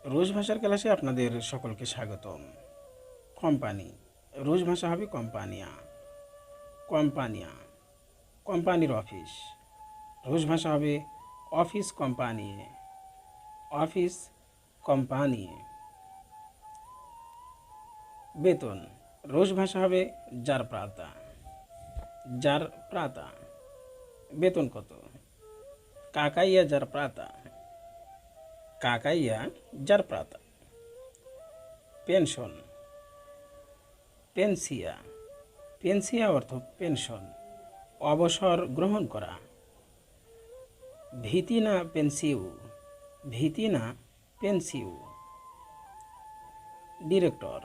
রুশ ভাষার ক্লাসে আপনাদের সকলকে স্বাগতম। কোম্পানি, রুশ ভাষা হবে কোম্পানিয়া। কোম্পানিয়া, কোম্পানির অফিস। রুশ ভাষা হবে অফিস কোম্পানিয়ে। অফিস কোম্পানিয়ে। বেতন, রুশ ভাষা হবে জারপ্রাতা। জারপ্রাতা, বেতন কত? কাকাইয়া জারপ্রাতা। কাকাইয়া জারপ্রাতা। পেনশন, পেনসিয়া। পেনসিয়া অর্থ পেনশন, অবসর গ্রহণ করা। ভিতিনা পেনসিউ। ভিতিনা পেনসিউ। ডিরেক্টর,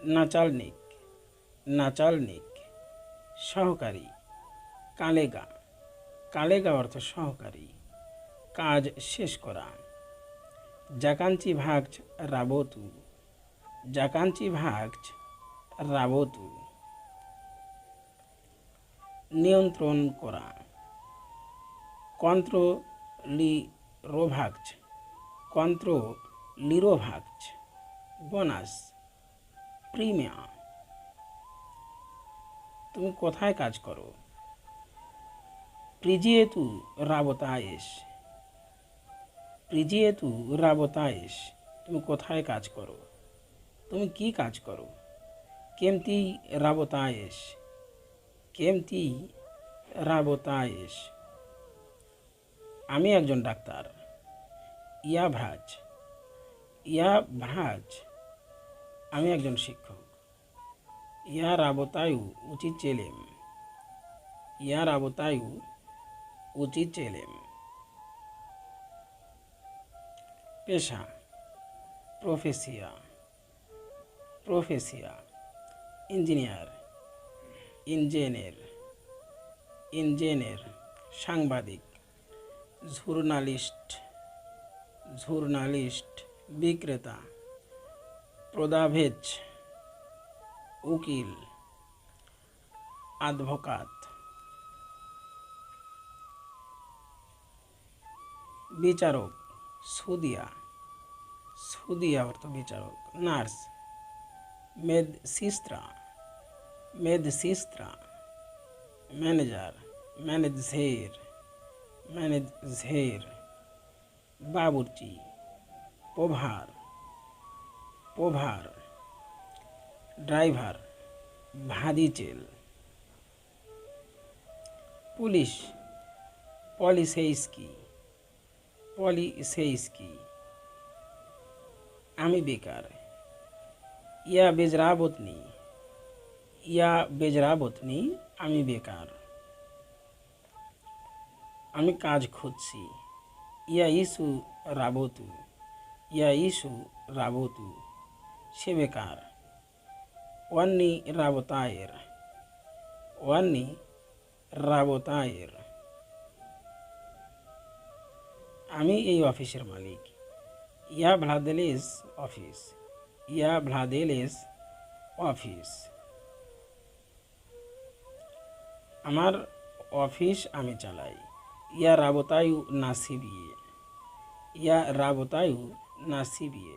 নাচালনিক। নাচালনিক, সহকারী। কালেগা। কালেগা অর্থ সহকারী, কাজ শেষ করা। জাকাঞ্চি ভাগচ রাবতু। জাকাঞ্চি ভাগচ রাবতু, নিয়ন্ত্রণ করা। কন্ত্র লি রোভাগচ। কন্ত্র লিরোভাগচ, বোনাস, প্রিমিয়া। তুমি কোথায় কাজ করো? প্রিজিয়েতু রাবতায়েস। প্রিজিয়েতু রাবতায়েস, তুমি কোথায় কাজ করো? তুমি কি কাজ করো? কেমতি রাবতায়েস। কেমতি রাবতায়েস, আমি একজন ডাক্তার। ইয়া ভ্রাজ। ইয়া ভ্রাজ, আমি একজন শিক্ষক। ইয়া রাবতায়ু উচিত চেলেম। ইয়া রাবতায়ু উচিত চেলেম। পেশা, প্রফেসিয়া। প্রফেসিয়া, ইঞ্জিনিয়ার। ইঞ্জিনিয়ার। ইঞ্জিনিয়ার, সাংবাদিক। ঝুর্নালিস্ট। ঝুর্নালিস্ট, বিক্রেতা। প্রদাভেজ, উকিল। আদভোকাত, বিচারক। সুদিয়া। সুদিয়া অর্থ বিচারক। নার্স। মেদসিস্ত্রা। মেদসিস্ত্রা। ম্যানেজার। ম্যানেজের। ম্যানেজের। বাবুর্চি। পোভার। পোভার। ড্রাইভার, ভাদিচেল। পুলিশ, পলিসেইস্কি। পলিসেইস্কি, আমি বেকার। ইয়া বেজরাবতনি। ইয়া বেজরাবতনি, আমি বেকার। আমি কাজ খুঁজছি। ইয়া ইসু রাবতু। ইয়া ইসু রাবতু, সে বেকার। ওয়ান্নি রাবতায়ের। ওয়ান্নি রাবতায়ের, আমি এই অফিসের মালিক। ইয়া ভ্লাদেলেস অফিস। ইয়া ভ্লাদেলেস অফিস, আমার অফিস আমি চালাই। ইয়া রাবতায়ু নাসিবিয়ে। ইয়া রাবতায়ু নাসিবিয়ে,